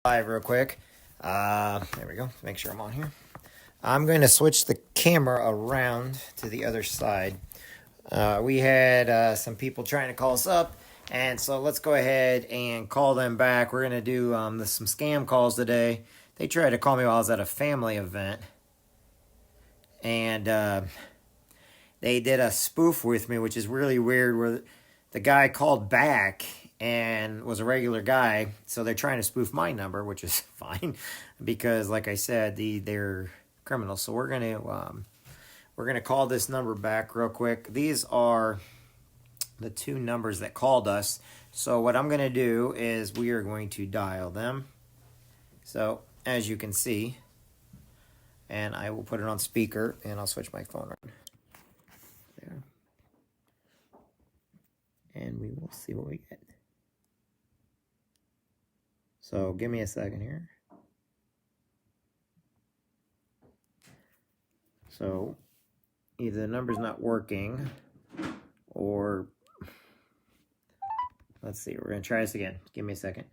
Live real quick. There we go. Make sure I'm on here. I'm going to switch the camera around to the other side. We had some people trying to call us up, and so let's go ahead and call them back. We're going to do some scam calls today. They tried to call me while I was at a family event, and they did a spoof with me, which is really weird, where the guy called back and was a regular guy, so they're trying to spoof my number, which is fine, because like I said, they're criminals. So we're gonna call this number back real quick. These are the two numbers that called us. So what I'm gonna do is we are going to dial them. So as you can see, and I will put it on speaker, and I'll switch my phone around. There. And we will see what we get. So give me a second here. So either the number's not working, or let's see, we're gonna try this again. Give me a second.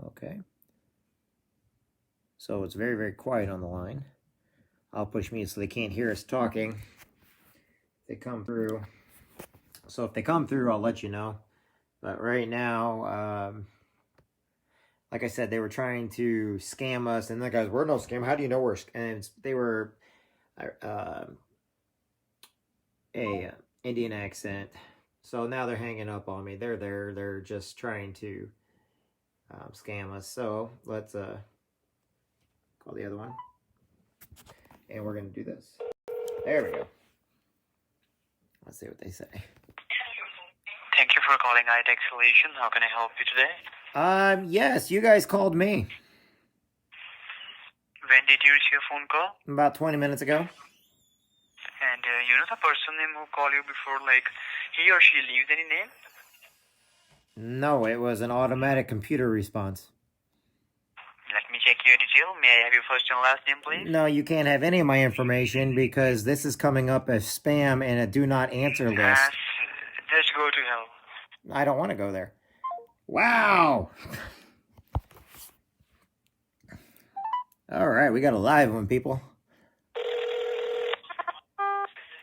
Okay. So it's very, very quiet on the line. I'll push mute so they can't hear us talking. They come through. So if they come through, I'll let you know. But right now, like I said, they were trying to scam us, and the guys, we're no scam. How do you know we're? And they were a Indian accent. So now they're hanging up on me. They're there. They're just trying to scam us. So let's call the other one, and we're gonna do this. There we go. Let's see what they say. Thank you for calling iTech Solution. How can I help you today? Yes, you guys called me. When did you receive a phone call? About 20 minutes ago. And you know the person name who called you before, like he or she leaves any name? No, it was an automatic computer response. Let me check your detail. May I have your first and last name, please? No, you can't have any of my information because this is coming up as spam and a do not answer list. Yes. Just go to hell. I don't want to go there. Wow. All right, we got a live one, people.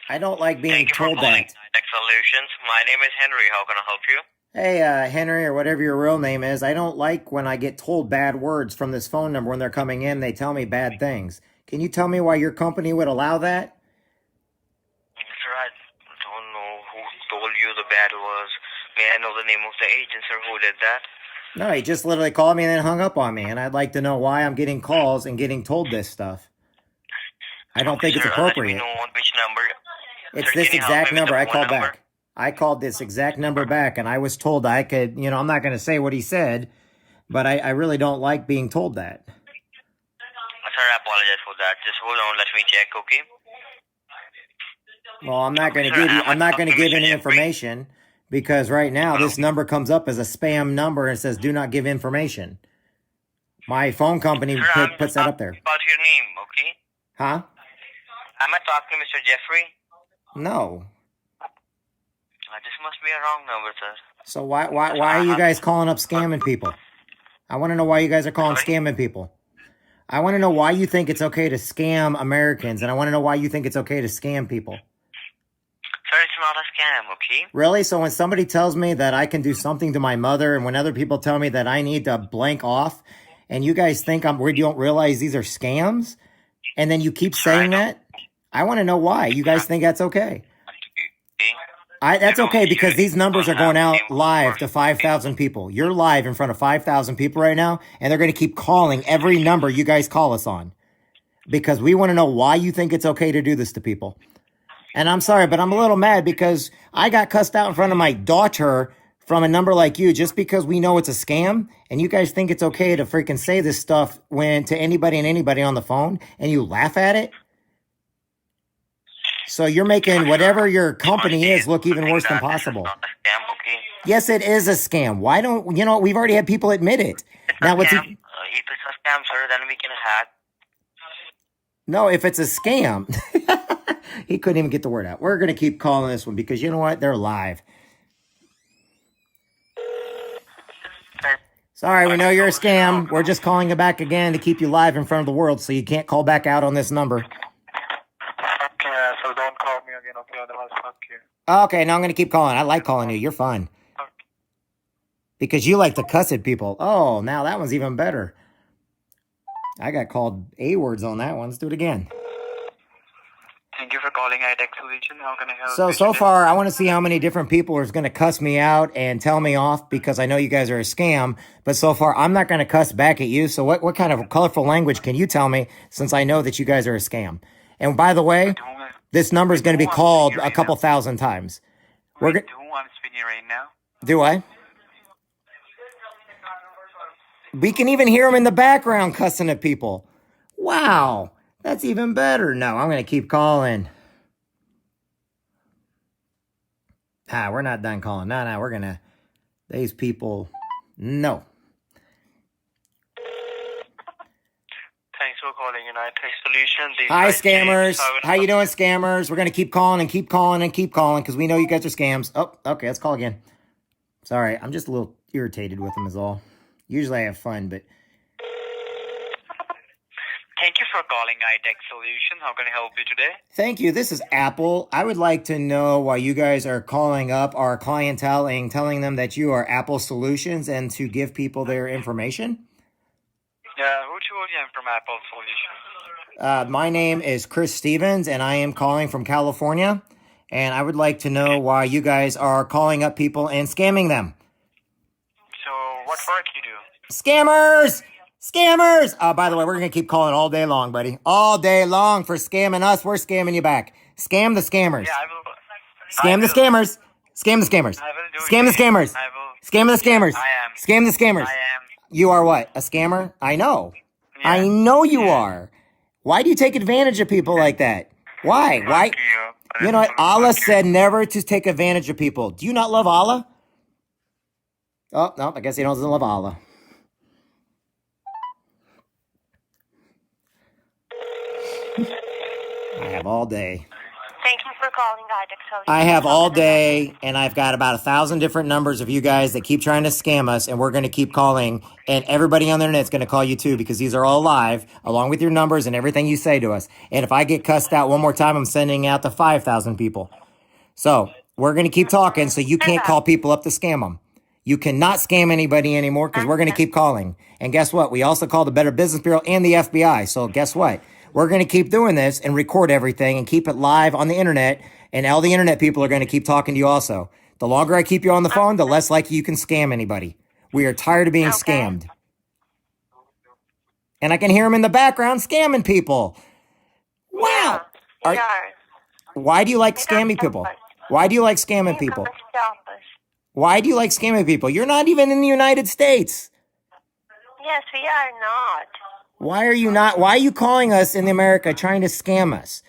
I don't like being told that. Thank you for calling iTech Solutions. My name is Henry. How can I help you? Hey, Henry, or whatever your real name is, I don't like when I get told bad words from this phone number when they're coming in. They tell me bad things. Can you tell me why your company would allow that? Sir, I don't know who told you the bad words. May I know the name of the agent, sir, who did that? No, he just literally called me and then hung up on me, and I'd like to know why I'm getting calls and getting told this stuff. I don't think it's appropriate. Let me know on which number. It's Sir, this can you help exact me with number the I phone called number? back. I called this exact number back, and I was told I could, I'm not going to say what he said, but I really don't like being told that. Sir, I apologize for that. Just hold on, let me check, okay? Well, I'm not going to give you, I'm not going to give any information, because right now this number comes up as a spam number and says do not give information. My phone company puts that up there. About your name, okay? Huh? Am I talking to Mr. Jeffrey? No. This must be a wrong number, sir. So why are you guys calling up scamming people? I want to know why you guys are calling scamming people. I want to know why you think it's okay to scam Americans, and I want to know why you think it's okay to scam people. Sir, it's not a scam, okay? Really? So when somebody tells me that I can do something to my mother, and when other people tell me that I need to blank off, and you guys think you don't realize these are scams, and then you keep saying that, I want to know why you guys think that's okay. That's okay, because these numbers are going out live to 5,000 people. You're live in front of 5,000 people right now, and they're going to keep calling every number you guys call us on, because we want to know why you think it's okay to do this to people. And I'm sorry, but I'm a little mad because I got cussed out in front of my daughter from a number like you just because we know it's a scam, and you guys think it's okay to freaking say this stuff to anybody and anybody on the phone, and you laugh at it. So you're making whatever your company is look even worse than possible. Yes, it is a scam. Why don't, we've already had people admit it. Now, if it's a scam, sir, then we can hack. No, if it's a scam, he couldn't even get the word out. We're going to keep calling this one because you know what? They're live. Sorry, we know you're a scam. We're just calling you back again to keep you live in front of the world, so you can't call back out on this number. Okay, so don't call me again, okay? Otherwise, fuck you. Okay, now I'm going to keep calling. I like calling you. You're fun. Because you like to cuss at people. Oh, now that one's even better. I got called A-words on that one. Let's do it again. Thank you for calling iTech Solution. How can I help you? So far, I want to see how many different people are going to cuss me out and tell me off because I know you guys are a scam. But so far, I'm not going to cuss back at you. So what kind of colorful language can you tell me since I know that you guys are a scam? And by the way, this number is going to be called a couple thousand times. I'm speaking right now. Do I? We can even hear them in the background cussing at people. Wow, that's even better. No, I'm going to keep calling. We're not done calling. No, we're going to... These people... No. Thanks for calling iTech Solution. Hi, scammers. How you doing, scammers? We're going to keep calling and keep calling and keep calling because we know you guys are scams. Oh, okay, let's call again. Sorry, I'm just a little irritated with them is all. Usually I have fun, but... Thank you for calling iTech Solution. How can I help you today? Thank you. This is Apple. I would like to know why you guys are calling up our clientele and telling them that you are Apple Solutions and to give people their information. Yeah, who told you I'm from Apple Solution? My name is Chris Stevens, and I am calling from California. And I would like to know why you guys are calling up people and scamming them. So, what work you do? Scammers! Scammers! By the way, we're going to keep calling all day long, buddy. All day long for scamming us. We're scamming you back. Scam the scammers. Yeah, I will. Scam the scammers. Scam the scammers. I will do Scam the scammers. I will. Scam the scammers. I am. Scam the scammers. I am. You are what? A scammer? I know. Yeah. I know you are. Why do you take advantage of people like that? Why? Why? You know what? Allah said never to take advantage of people. Do you not love Allah? Oh, no, I guess he doesn't love Allah. I have all day. Thank you for calling iTech Solution. I have all day, and I've got about 1,000 different numbers of you guys that keep trying to scam us, and we're going to keep calling, and everybody on the internet is going to call you too, because these are all live, along with your numbers and everything you say to us. And if I get cussed out one more time, I'm sending out to 5,000 people. So we're going to keep talking, so you can't call people up to scam them. You cannot scam anybody anymore, because we're going to keep calling. And guess what? We also call the Better Business Bureau and the FBI. So guess what? We're going to keep doing this and record everything and keep it live on the internet. And all the internet people are going to keep talking to you also. The longer I keep you on the phone, the less likely you can scam anybody. We are tired of being scammed. And I can hear them in the background scamming people. Wow. Why do you like scamming people? Why do you like scamming people? Why do you like scamming people? You're not even in the United States. Yes, we are not. Why are you not? Why are you calling us in America trying to scam us?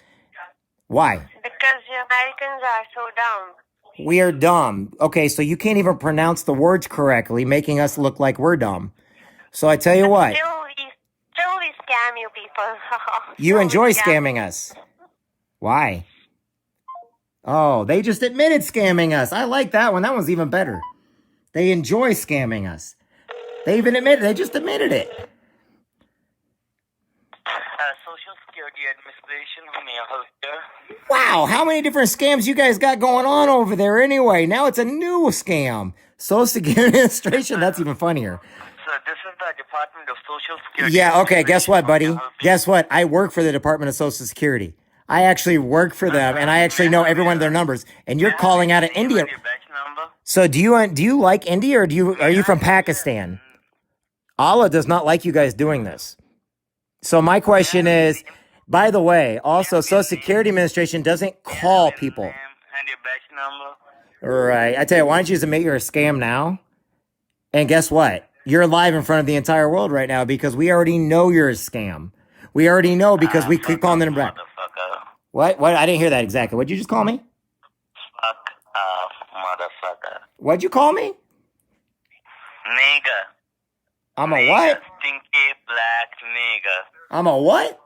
Why? Because the Americans are so dumb. We are dumb. Okay, so you can't even pronounce the words correctly, making us look like we're dumb. So I tell you what. Still we scam you people. You enjoy scamming us. Why? Oh, they just admitted scamming us. I like that one. That one's even better. They enjoy scamming us. They even admitted. They just admitted it. Social Security Administration, how may I help you? Wow, how many different scams you guys got going on over there anyway? Now it's a new scam. Social Security Administration, that's even funnier. So this is the Department of Social Security. Yeah, okay, guess what, buddy? Guess what? I work for the Department of Social Security. I actually work for them, and I actually know every one of their numbers. And you're calling out of India. So do you like India, or are you from Pakistan? Allah does not like you guys doing this. So my question is, by the way, also Social Security Administration doesn't call people. And your batch number. Right. I tell you, why don't you just admit you're a scam now? And guess what? You're live in front of the entire world right now because we already know you're a scam. We already know because we keep calling them back. What? I didn't hear that exactly. What'd you just call me? Fuck off, motherfucker. What'd you call me? Nigga. I'm a what? Stinky black nigga. I'm a what?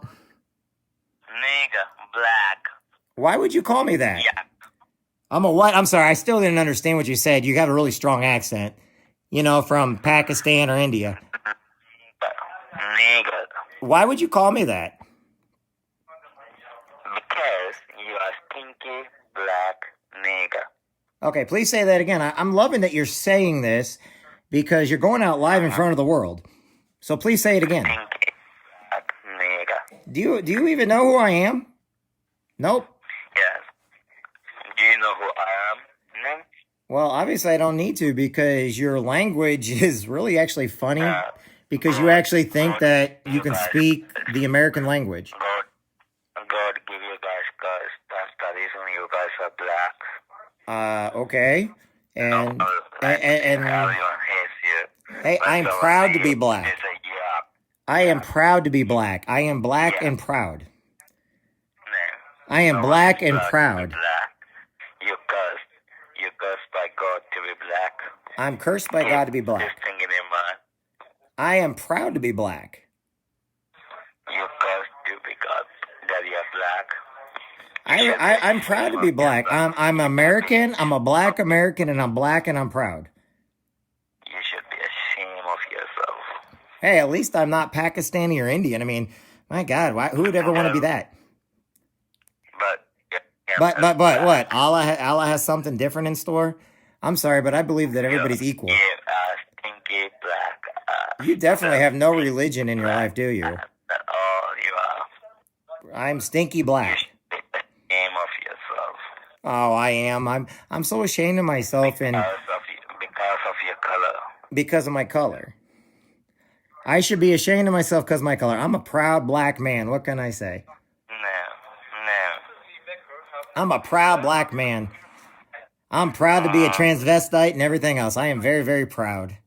Nigga, black. Why would you call me that? Yeah. I'm a what? I'm sorry. I still didn't understand what you said. You got a really strong accent. from Pakistan or India. Nigger. Why would you call me that? Because you are stinky black nigger. Okay, please say that again. I'm loving that you're saying this because you're going out live in front of the world. So please say it again. Stinky black nigger. Do you even know who I am? Nope. Yes. Do you know who I am? No? Well, obviously I don't need to because your language is really actually funny because you actually think that you can speak the American language. God give you guys curse. That's the reason you guys are black. Okay. And Everyone hates you. hey, But I'm someone proud to say be you black. is a yeah. I am proud to be black. I am black Yeah. and proud. No. I am Someone black is and proud to be proud. black. You cursed. You cursed by God to be black. I'm cursed by God to be Keep black. this thing in your mind. I am proud to be black. You cursed to be God that you're black. I'm proud to be black. I'm American. I'm a black American, and I'm black and I'm proud. You should be ashamed of yourself. Hey, at least I'm not Pakistani or Indian. I mean, my God, who would ever want to be that? But yeah, But what? Allah has something different in store. I'm sorry, but I believe that everybody's equal. You are stinky black. You definitely have no religion in your life, do you? Oh, you are. I'm stinky You black. should be ashamed of yourself. Oh, I am. I'm so ashamed of myself and Because of your color. because of my color. I should be ashamed of myself because of my color. I'm a proud black man. What can I say? No. I'm a proud black man. I'm proud to be a transvestite and everything else. I am very, very proud.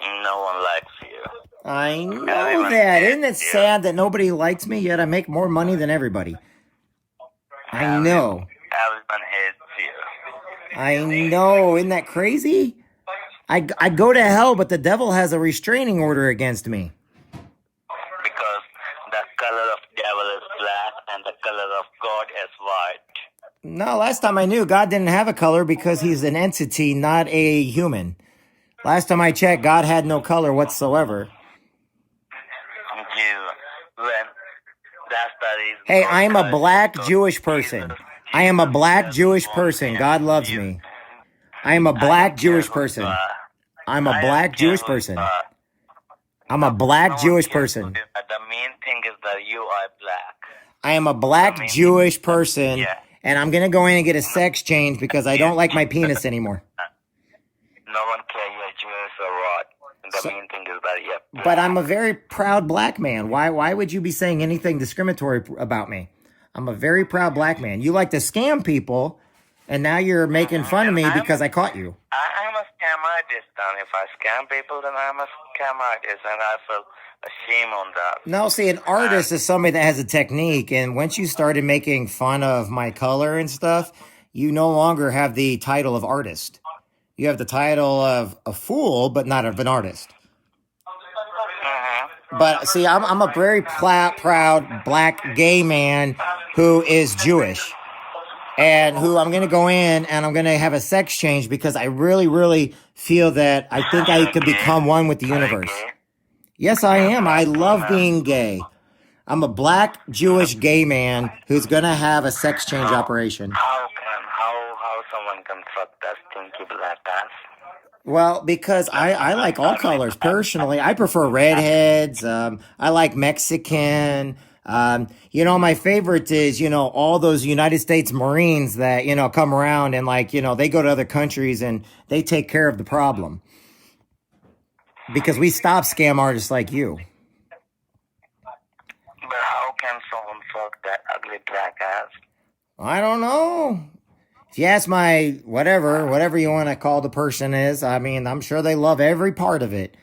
No one likes you. I know that. Isn't it sad that nobody likes me, yet I make more money than everybody? I know. Everyone hates you. I know. Isn't that crazy? I go to hell, but the devil has a restraining order against me. Because the color of devil is black and the color of God is white. No, last time I knew, God didn't have a color because he's an entity, not a human. Last time I checked, God had no color whatsoever. That's the reason. Hey, I am a black Jewish person. I am a black Jewish person. God loves me. I am a black Jewish person. I'm a black Jewish person. I'm a black Jewish person. The main thing is that you are black. I am a black Jewish person, and I'm going to go in and get a sex change because I don't like my penis anymore. No one cares you're Jewish or what. The main thing is that you're black. But I'm a very proud black man. Why would you be saying anything discriminatory about me? I'm a very proud black man. You like to scam people, and now you're making fun of me because I caught you. I'm a scam artist, and if I scam people, then I'm a scam artist, and I feel ashamed on that. No, see, an artist is somebody that has a technique, and once you started making fun of my color and stuff, you no longer have the title of artist. You have the title of a fool, but not of an artist. But see, I'm a very proud black gay man who is Jewish. And who I'm going to go in and I'm going to have a sex change because I really, really feel that I think I could become one with the universe. Yes, I am. I love being gay. I'm a black Jewish gay man who's going to have a sex change operation. How someone can fuck that stinky black ass? Well, because I like all colors. Personally, I prefer redheads. I like Mexican. My favorite is, all those United States Marines that, come around and they go to other countries and they take care of the problem. Because we stop scam artists like you. But how can someone fuck that ugly black ass? I don't know. If you ask my whatever you want to call the person is, I mean, I'm sure they love every part of it.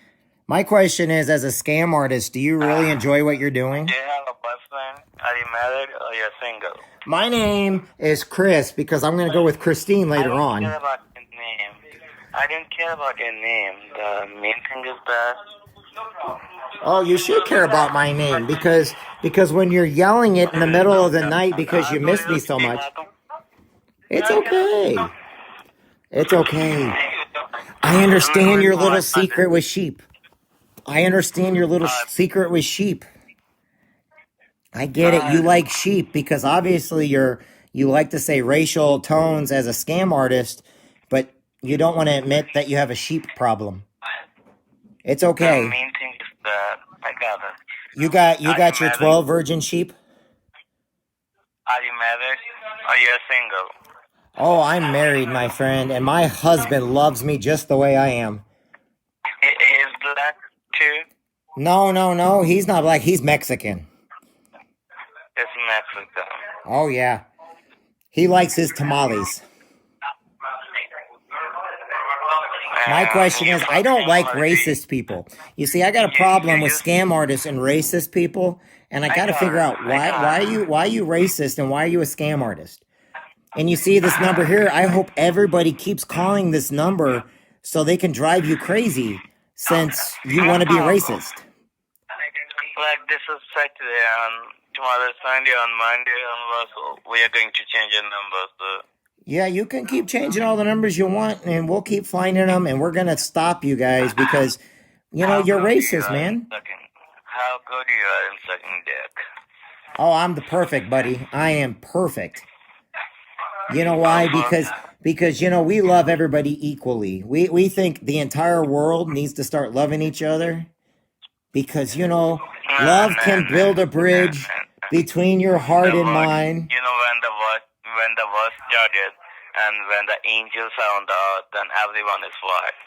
My question is, as a scam artist, do you really enjoy what you're doing? Do you have a boyfriend? Are you married or you're single? My name is Chris because I'm going to go with Christine later on. I didn't care about your name. The main thing is that... Oh, you should care about my name because when you're yelling it in the middle of the night because you miss me so much, it's okay. It's okay. I understand your little secret with sheep. I understand your little secret with sheep. I get it. You like sheep because obviously you like to say racial tones as a scam artist, but you don't want to admit that you have a sheep problem. It's okay. The main thing is that I got it. You got your 12 virgin sheep? Are you married or you're single? Oh, I'm married, my friend, and my husband loves me just the way I am. Is black too? No, he's not black. He's Mexican. It's Mexican. Oh, yeah. He likes his tamales. My question is, I don't like racist people. You see, I got a problem with scam artists and racist people, and I got to figure out why are you racist and why are you a scam artist? And you see this number here, I hope everybody keeps calling this number so they can drive you crazy since you want to be racist. Like this is Saturday and tomorrow is Sunday, on Monday and we are going to change the numbers. So. Yeah, you can keep changing all the numbers you want, and we'll keep finding them, and we're going to stop you guys because, you know, you're racist, man. How good you are in sucking dick. Oh, I'm the perfect, buddy. I am perfect. You know why? Because you know, we love everybody equally. We think the entire world needs to start loving each other because, you know, love can build a bridge between your heart and mind. You know, when the war started and when the angels found out, then everyone is white.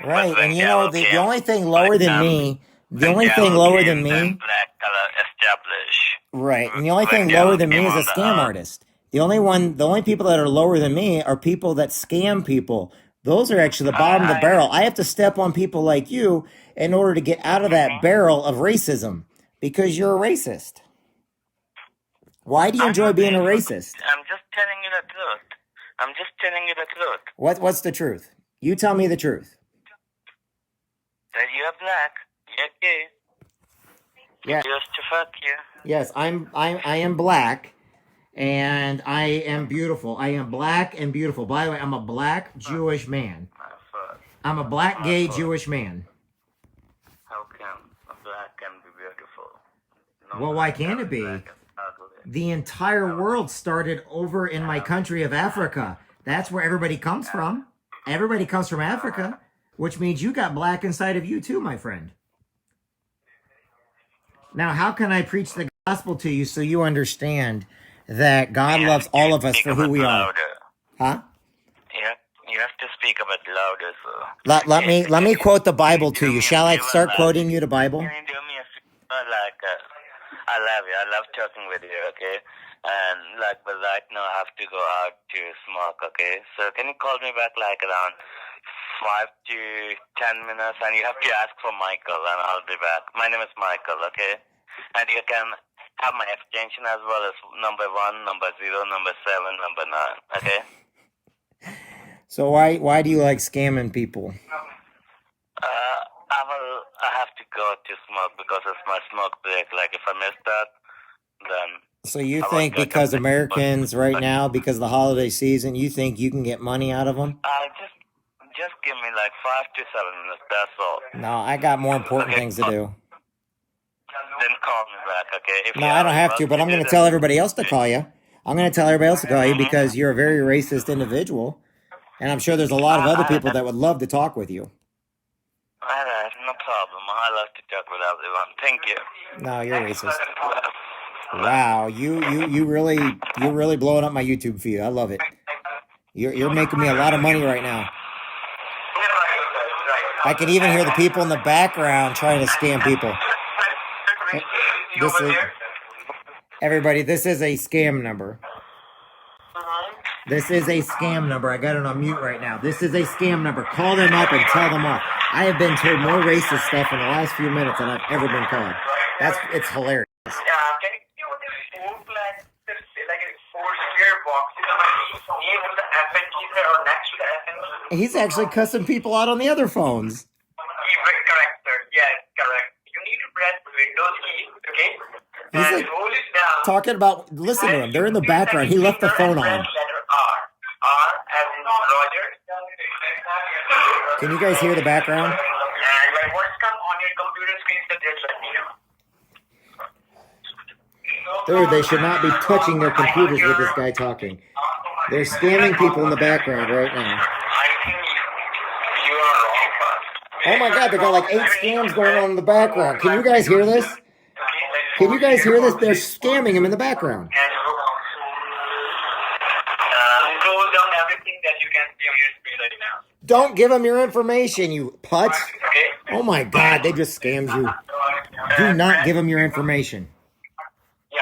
Right, and you know, the only thing lower than me, the only thing lower than me, black color established. Right, and the only thing lower than me is a scam artist. The only people that are lower than me are people that scam people. Those are actually the bottom of the barrel. I have to step on people like you in order to get out of that barrel of racism because you're a racist. Why do you enjoy being a racist? I'm just telling you the truth. What's the truth? You tell me the truth. That you're black. You're gay. Yeah. Just to fuck you. Yes, I am black. And I am beautiful. I am black and beautiful. By the way, I'm a black Jewish man. I'm a black gay Jewish man. How can a black can be beautiful? Well, why can't it be? The entire world started over in my country of Africa. That's where everybody comes from. Everybody comes from Africa, which means you got black inside of you too, my friend. Now, how can I preach the gospel to you so you understand that God loves all of us for who we are? Huh? Yeah, you have to speak a bit louder. So. Let me quote the Bible to you. Shall I start quoting you the Bible? Can you do me a favor? I love you. I love talking with you, okay? And but right now I have to go out to smoke, okay? So can you call me back around 5 to 10 minutes? And you have to ask for Michael, and I'll be back. My name is Michael, okay? And you can have my extension as well as number 1, number 0, number 7, number 9, okay? So why do you like scamming people? I have to go to smoke because it's my smoke break. If I miss that, then... So you think because Americans right now, because of the holiday season, you think you can get money out of them? Just give me 5 to 7 minutes, that's all. No, I got more important things to do. Then call me back, okay? No, I don't have to, but I'm going to tell everybody else to call you. I'm going to tell everybody else to call you because you're a very racist individual. And I'm sure there's a lot of other people that would love to talk with you. All right, no problem. I love to talk with everyone. Thank you. No, you're racist. Wow, you're really blowing up my YouTube feed. I love it. You're making me a lot of money right now. I can even hear the people in the background trying to scam people. This is a scam number. This is a scam number. I got it on mute right now. This is a scam number. Call them up and tell them off. I have been told more racist stuff in the last few minutes than I've ever been called. It's hilarious. He's actually cussing people out on the other phones. Correct, sir. Yes, correct. You need to press Windows key, okay? He's hold it down. Talking about, listen to him. They're in the background. He left the phone on. Letter R. R as in Roger. Can you guys hear the background? And like what's come on your computer screen, so just let me know. Dude, they should not be touching their computers with this guy talking. They're scamming people in the background right now. I think you are wrong, first. Oh my god, they got like 8 scams going on in the background. Can you guys hear this? Can you guys hear this? They're scamming him in the background. Close down everything that you can see on your screen right now. Don't give them your information, you putz. Okay? Oh my god, they just scammed you. Do not give them your information. Yeah.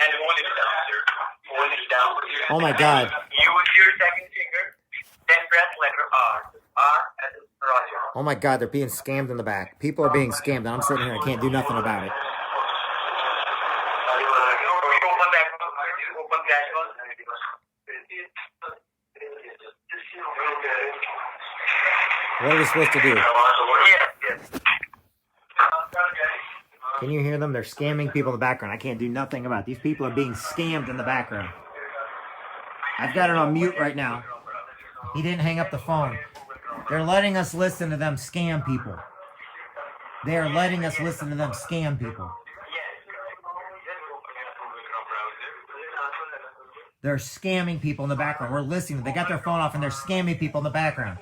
And hold it down, sir. Hold it down. Oh my god. Use your second finger, then press letter R. R as in Roger. Oh my god, they're being scammed in the back. People are being scammed and I'm sitting here, I can't do nothing about it. Open that one. What are we supposed to do? Yes. Can you hear them? They're scamming people in the background. I can't do nothing about it. These people are being scammed in the background. I've got it on mute right now. He didn't hang up the phone. They're letting us listen to them scam people. They are letting us listen to them scam people. They're scamming people in the background. We're listening. They got their phone off and they're scamming people in the background.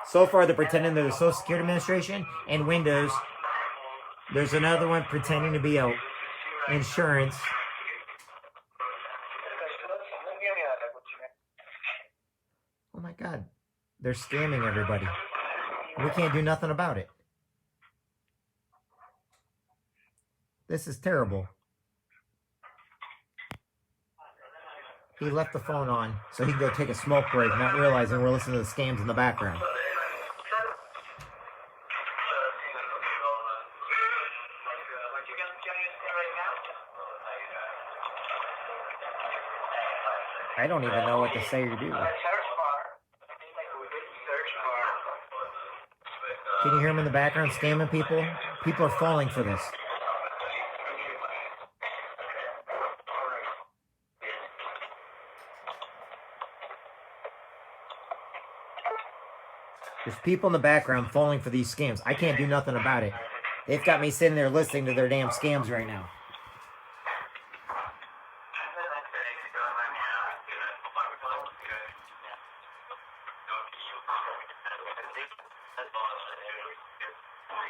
So far, they're pretending they're the Social Security Administration and Windows. There's another one pretending to be a insurance. Oh my God. They're scamming everybody. We can't do nothing about it. This is terrible. He left the phone on so he could go take a smoke break, not realizing we're listening to the scams in the background. I don't even know what to say or do. Can you hear him in the background scamming people? People are falling for this. There's people in the background falling for these scams. I can't do nothing about it. They've got me sitting there listening to their damn scams right now.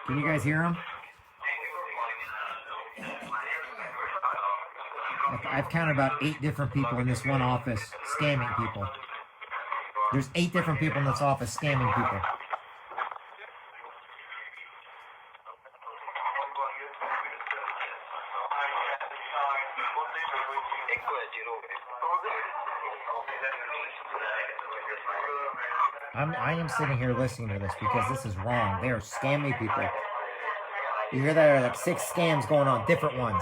Can you guys hear them? I've counted about 8 different people in this one office scamming people. There's 8 different people in this office scamming people. I am sitting here listening to this because this is wrong. They are scamming people. You hear there are like 6 scams going on, different ones.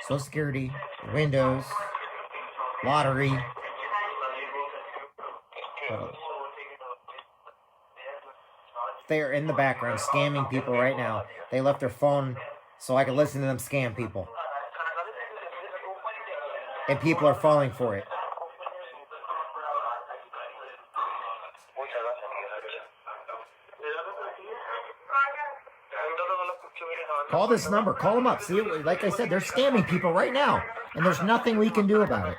Social Security, Windows, lottery. They are in the background scamming people right now. They left their phone so I could listen to them scam people. And people are falling for it. Call this number. Call them up. See, like I said, they're scamming people right now. And there's nothing we can do about it.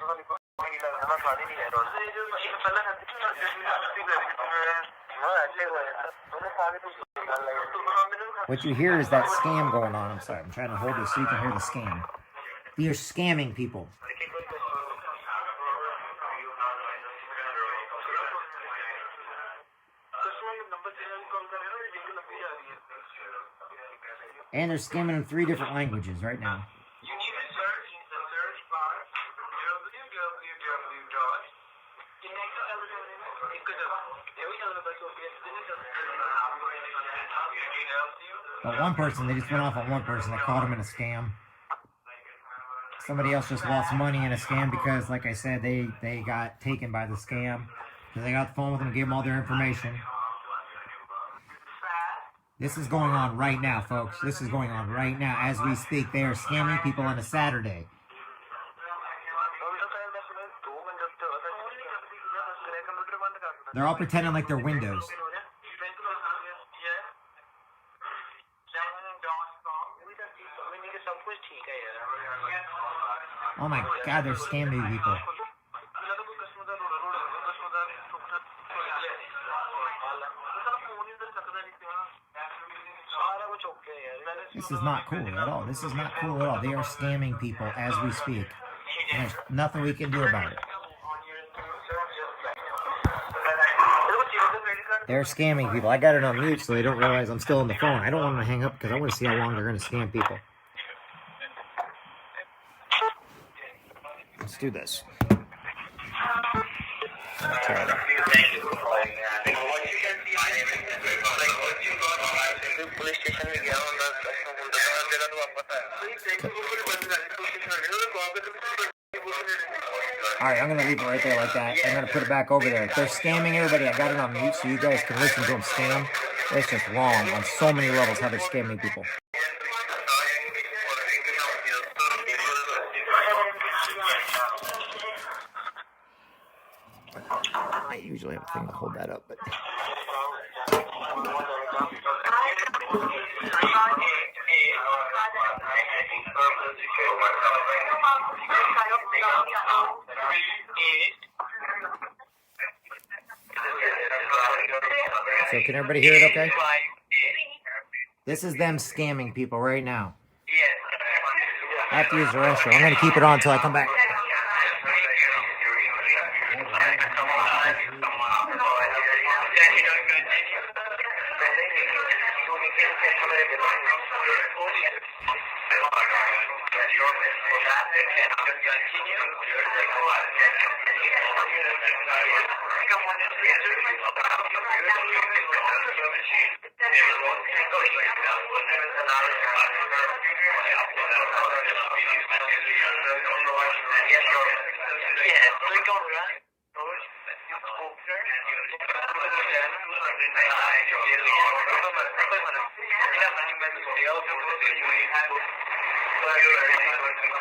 What you hear is that scam going on. I'm sorry. I'm trying to hold this so you can hear the scam. You're scamming people. And they're scamming in 3 different languages right now. You need to search in the search bar But one person, they just went off on one person that caught him in a scam. Somebody else just lost money in a scam because, like I said, they got taken by the scam. Because they got the phone with them and gave them all their information. This is going on right now, folks. This is going on right now as we speak. They are scamming people on a Saturday. They're all pretending like they're Windows. Oh my God, they're scamming people. This is not cool at all. This is not cool at all. They are scamming people as we speak. And there's nothing we can do about it. They're scamming people. I got it on mute so they don't realize I'm still on the phone. I don't want them to hang up because I want to see how long they're going to scam people. Let's do this. Let's try that. Alright, I'm going to leave it right there like that. I'm going to put it back over there. They're scamming everybody. I got it on mute so you guys can listen to them scam. It's just wrong on so many levels how they're scamming people. I usually have a thing to hold that up, but... So can everybody hear it okay? This is them scamming people right now. I have to use the restroom. I'm going to keep it on until I come back.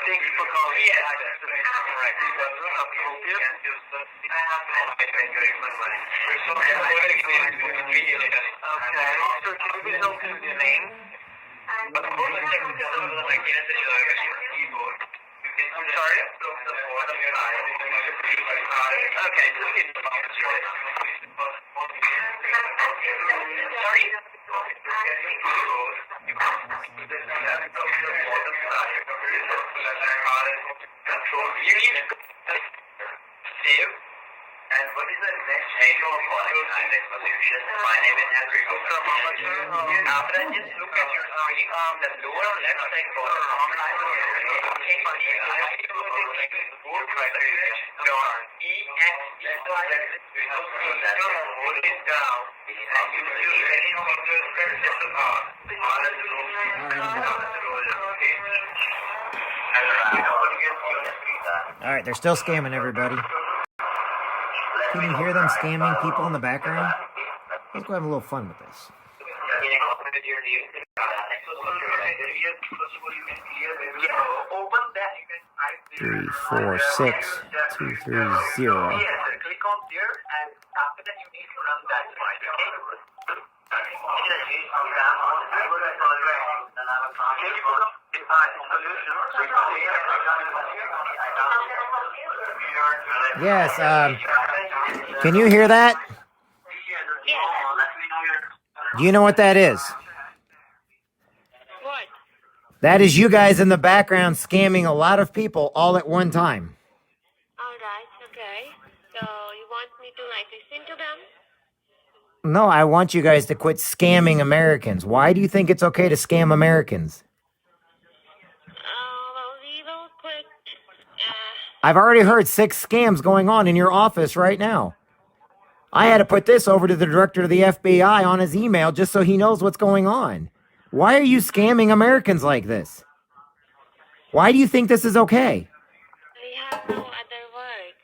Thank you for calling. Yes. So can you please open the name? I'm sorry? Okay, just give me a moment. Sorry? You need to save. And what is the next name of calling index solution? My name is Henry. After I just look at your screen, the lower left side corner, All right, they're still scamming everybody. Can you hear them scamming people in the background? Let's go have a little fun with this. 3, 4, 6, 2, 3, 0. Click on there, and after that you need to run that file, okay? Yes, can you hear that? Do you know what that is? What? That is you guys in the background scamming a lot of people all at one time. All right, okay. So you want me to listen to them? No, I want you guys to quit scamming Americans. Why do you think it's okay to scam Americans? Well, we will quit. I've already heard 6 scams going on in your office right now. I had to put this over to the director of the FBI on his email just so he knows what's going on. Why are you scamming Americans like this? Why do you think this is okay? We have no other work.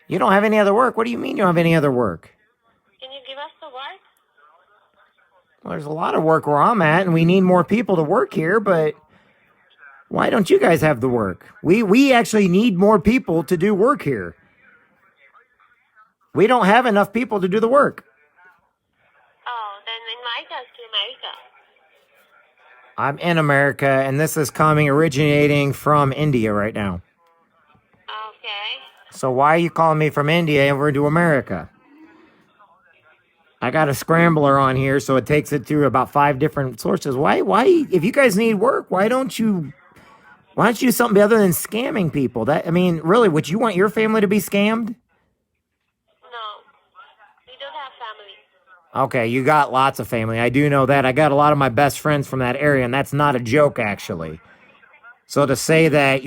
You don't have any other work? What do you mean you don't have any other work? Can you give us the work? Well, there's a lot of work where I'm at, and we need more people to work here, but why don't you guys have the work? We actually need more people to do work here. We don't have enough people to do the work. Oh, then invite us to America. I'm in America, and this is originating from India right now. Okay. So why are you calling me from India and we're to America? I got a scrambler on here, so it takes it through about 5 different sources. Why, if you guys need work, why don't you do something other than scamming people? Really, would you want your family to be scammed? No, we don't have family. Okay, you got lots of family. I do know that. I got a lot of my best friends from that area, and that's not a joke, actually. So to say that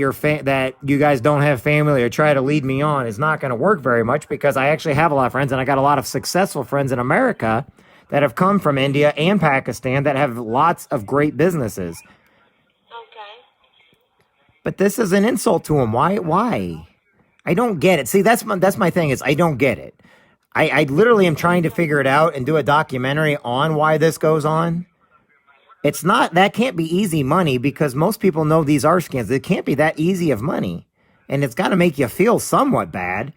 that you guys don't have family or try to lead me on is not going to work very much, because I actually have a lot of friends, and I got a lot of successful friends in America that have come from India and Pakistan that have lots of great businesses. Okay. But this is an insult to them. Why? I don't get it. See, that's my thing, is I don't get it. I literally am trying to figure it out and do a documentary on why this goes on. That can't be easy money, because most people know these are scams. It can't be that easy of money. And it's got to make you feel somewhat bad.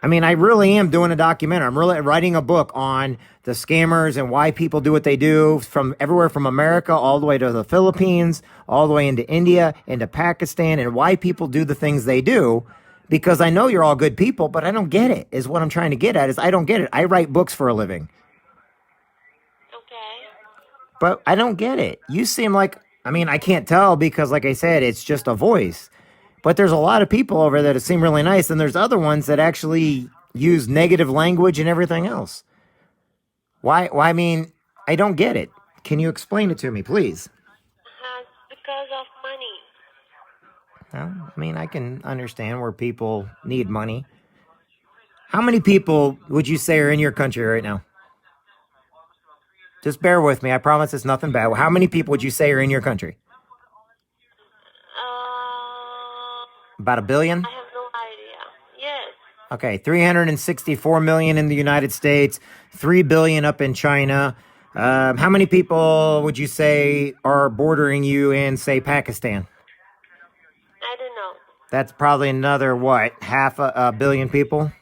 I mean, I really am doing a documentary. I'm really writing a book on the scammers and why people do what they do, from everywhere from America all the way to the Philippines, all the way into India, into Pakistan, and why people do the things they do. Because I know you're all good people, but I don't get it, is what I'm trying to get at, is I don't get it. I write books for a living. Okay. But I don't get it. You seem like, I can't tell, because like I said, it's just a voice. But there's a lot of people over there that seem really nice, and there's other ones that actually use negative language and everything else. Why? I don't get it. Can you explain it to me, please? Because of money. Well, I can understand where people need money. How many people would you say are in your country right now? Just bear with me. I promise it's nothing bad. How many people would you say are in your country? About 1 billion? I have no idea. Yes. Okay, 364 million in the United States, 3 billion up in China. How many people would you say are bordering you in, say, Pakistan? I don't know. That's probably another, what, half a billion people?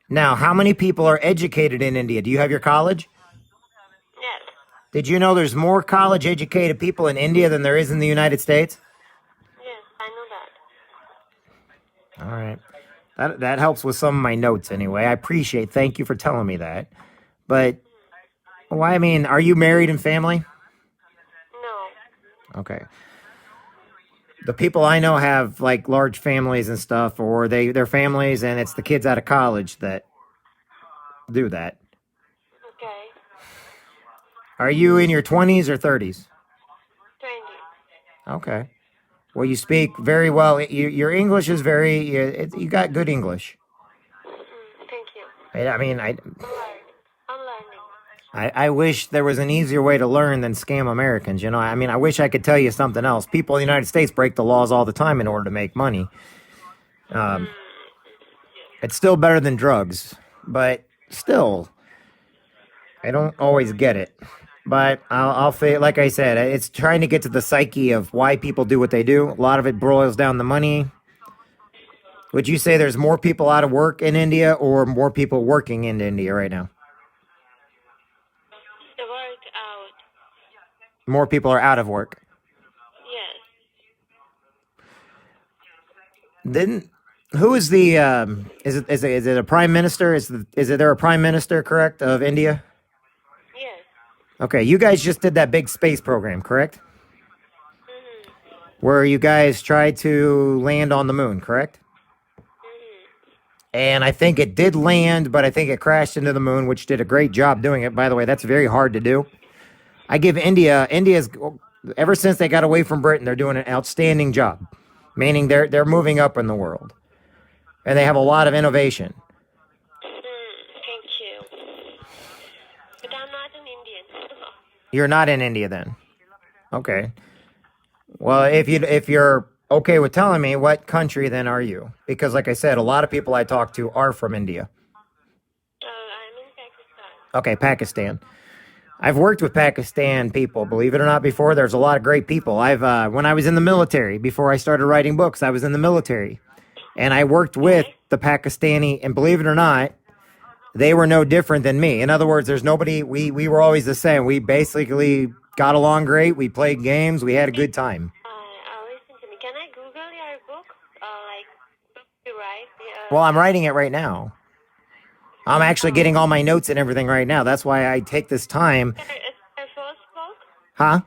Now, how many people are educated in India? Do you have your college? Yes. Did you know there's more college-educated people in India than there is in the United States? Yes, I know that. All right. That helps with some of my notes anyway. Thank you for telling me that. But, are you married and family? No. Okay. The people I know have like large families and stuff, or they're families, and it's the kids out of college that do that. Okay. Are you in your 20s or 30s? 20. Okay. Well, you speak very well. Your English is you got good English. Thank you. I I'm learning. I wish there was an easier way to learn than scam Americans. I wish I could tell you something else. People in the United States break the laws all the time in order to make money. It's still better than drugs, but still, I don't always get it. But I'll say, like I said, it's trying to get to the psyche of why people do what they do. A lot of it boils down to money. Would you say there's more people out of work in India, or more people working in India right now? The work out. More people are out of work. Yes. Then who is the is it a prime minister? Is there a prime minister, correct, of India? Yes. Okay, you guys just did that big space program, correct? Mm-hmm. Where you guys tried to land on the moon, correct? Mm-hmm. And I think it did land, but I think it crashed into the moon, which did a great job doing it. By the way, that's very hard to do. I give India's, ever since they got away from Britain, they're doing an outstanding job, meaning they're moving up in the world, and they have a lot of innovation. Thank you. But I'm not an Indian. You're not in India then? Okay. Well, if you're okay with telling me, what country then are you? Because like I said, a lot of people I talk to are from India. I'm in Pakistan. Okay, Pakistan. I've worked with Pakistan people, believe it or not, before. There's a lot of great people. When I was in the military, before I started writing books, I was in the military. And I worked with the Pakistani, and believe it or not, they were no different than me. In other words, there's nobody, we were always the same. We basically got along great. We played games. We had a good time. Listen to me. Can I Google your book? Like, book you write? Well, I'm writing it right now. I'm actually getting all my notes and everything right now. That's why I take this time. It's your first book? Huh?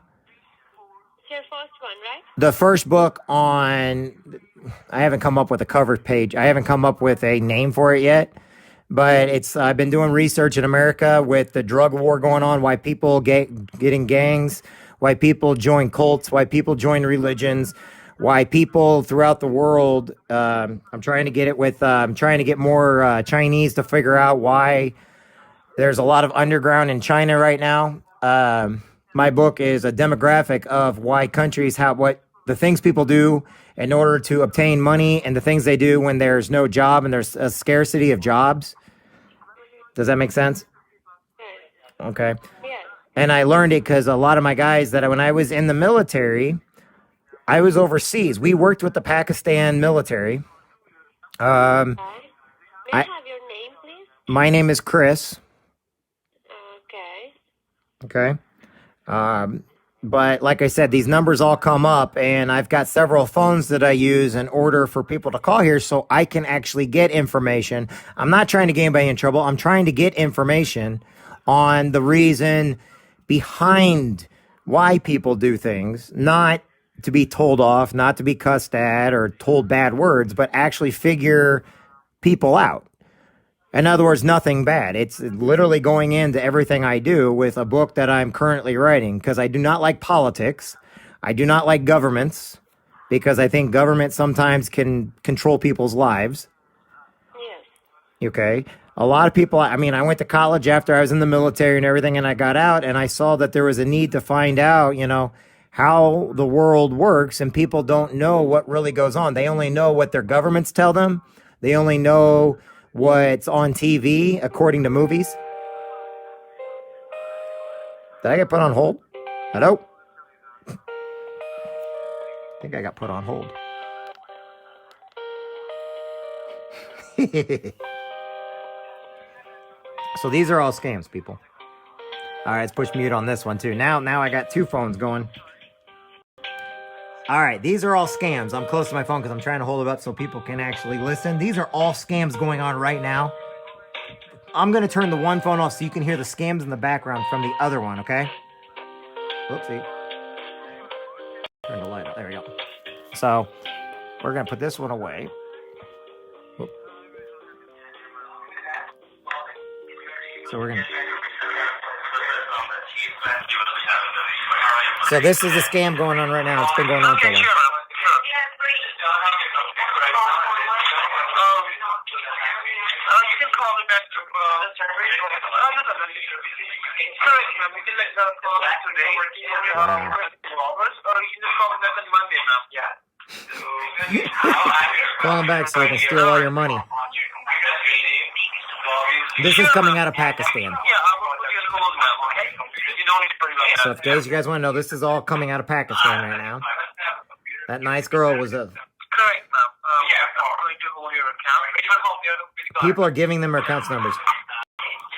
It's your first one, right? The first book on, I haven't come up with a cover page. I haven't come up with a name for it yet. But I've been doing research in America with the drug war going on, why people getting gangs, why people join cults, why people join religions, why people throughout the world. I'm trying to get it with. I'm trying to get more Chinese to figure out why there's a lot of underground in China right now. My book is a demographic of why countries have what the things people do in order to obtain money and the things they do when there's no job and there's a scarcity of jobs. Does that make sense? Yes. Okay. Yes. And I learned it because a lot of my guys that when I was in the military, I was overseas. We worked with the Pakistan military. May I have your name, please? My name is Chris. Okay. Okay. But like I said, these numbers all come up, and I've got several phones that I use in order for people to call here so I can actually get information. I'm not trying to get anybody in trouble. I'm trying to get information on the reason behind why people do things, not to be told off, not to be cussed at or told bad words, but actually figure people out. In other words, nothing bad. It's literally going into everything I do with a book that I'm currently writing because I do not like politics. I do not like governments because I think government sometimes can control people's lives. Yes. Okay. A lot of people, I mean, I went to college after I was in the military and everything, and I got out and I saw that there was a need to find out, how the world works, and people don't know what really goes on. They only know what their governments tell them. They only know what's on TV according to movies. Did I get put on hold? Hello? I think I got put on hold. So these are all scams, people. All right, let's push mute on this one too. Now I got two phones going. All right, these are all scams. I'm close to my phone because I'm trying to hold it up so people can actually listen. These are all scams going on right now. I'm going to turn the one phone off so you can hear the scams in the background from the other one, okay? Oopsie. Turn the light up. There we go. So, we're going to put this one away. Oop. So, we're going to... So, this is a scam going on right now. It's been going on for a while. Call him back so I can steal all your money. This is coming out of Pakistan. So if guys, you guys want to know, this is all coming out of Pakistan right now. That nice girl was a... People are giving them their accounts numbers.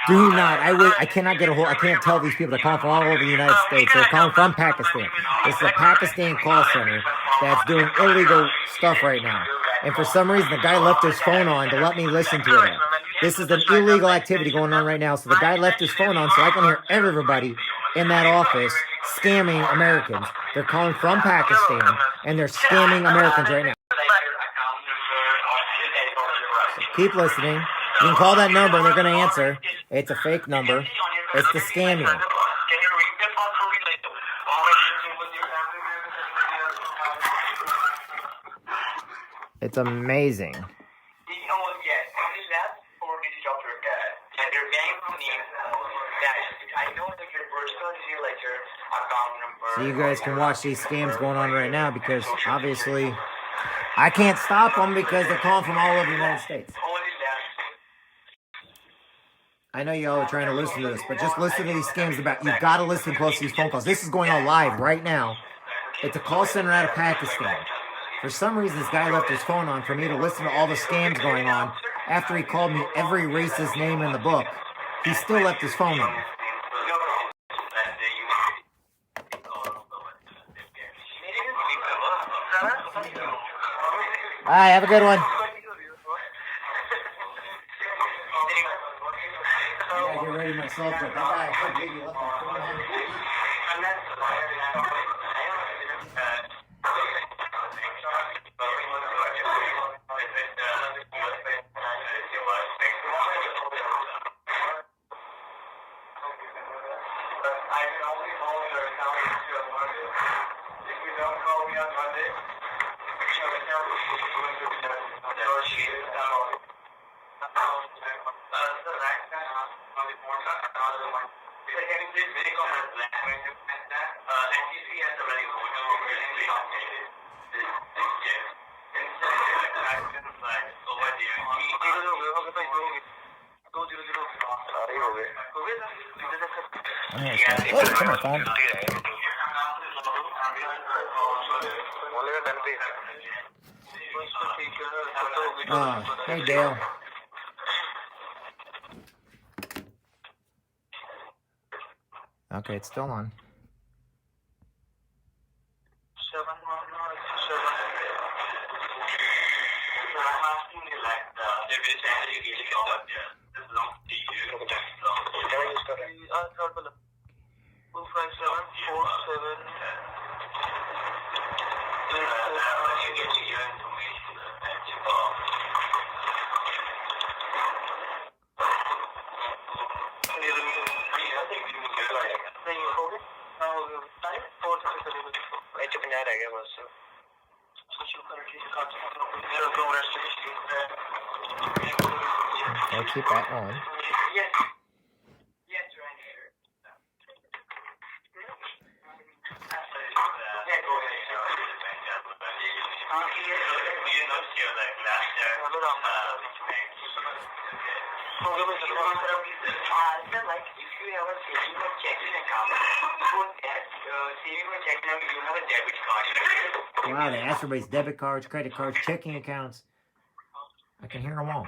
Do not. I cannot get a hold. I can't tell these people. They're calling from all over the United States. They're calling from Pakistan. This is a Pakistan call center that's doing illegal stuff right now. And for some reason, the guy left his phone on to let me listen to it. This is an illegal activity going on right now. So the guy left his phone on so I can hear everybody in that office scamming Americans. They're calling from Pakistan and they're scamming Americans right now. So keep listening. You can call that number and they're going to answer. It's a fake number. It's to scam you. It's amazing. So you guys can watch these scams going on right now because obviously I can't stop them because they're calling from all over the United States. I know y'all are trying to listen to this, but just listen to these scams about. You've got to listen close to these phone calls. This is going on live right now. It's a call center out of Pakistan. For some reason, this guy left his phone on for me to listen to all the scams going on after he called me every racist name in the book. He still left his phone on. Bye, have a good one. I gotta get ready myself, but that guy completely left my phone on. Oh, come on, phone. Hey, Dale. Okay, it's still on. I'll keep that on. Wow, they ask everybody's debit cards, credit cards, checking accounts. I can hear them all.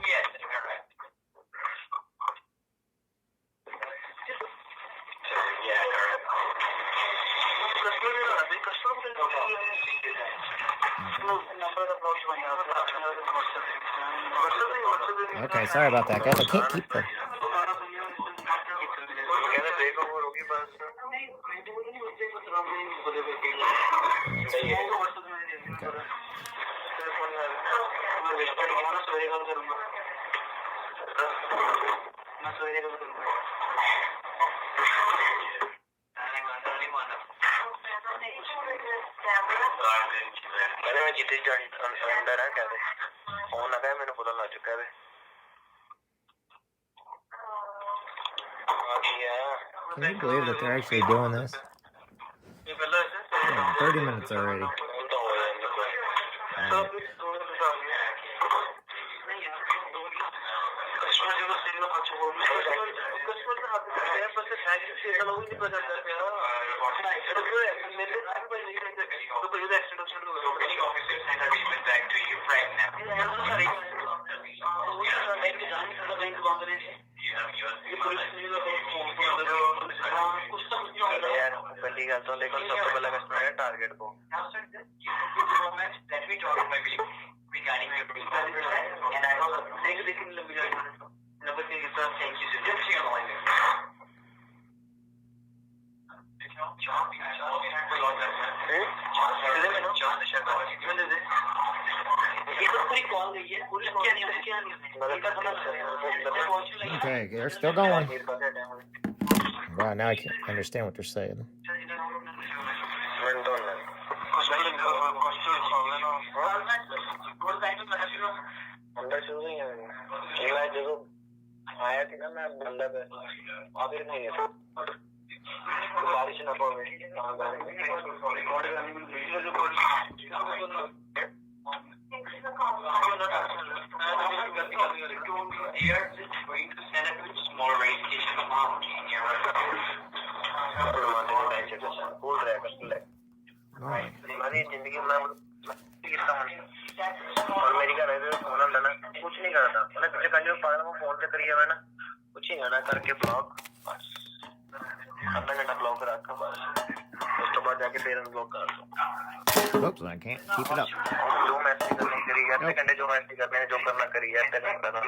Okay, sorry about that, guys. I can't keep them. Can you believe that they're actually doing this? Yeah, 30 minutes already. Okay, they're still going. Wow, now I can understand what they're saying. करना मतलब तुझे कंजूस पागल को phone पे करिए मैं ना कुछ ही गाना करके ब्लॉक बस आधा घंटा ब्लॉक रखा बस उसके बाद जाके फिर अनब्लॉक कर दो Oops, I can't keep it up. जो मैसेज करने करी यार ते घंटे जो मैसेज करने जो करना करी यार ते घंटा ना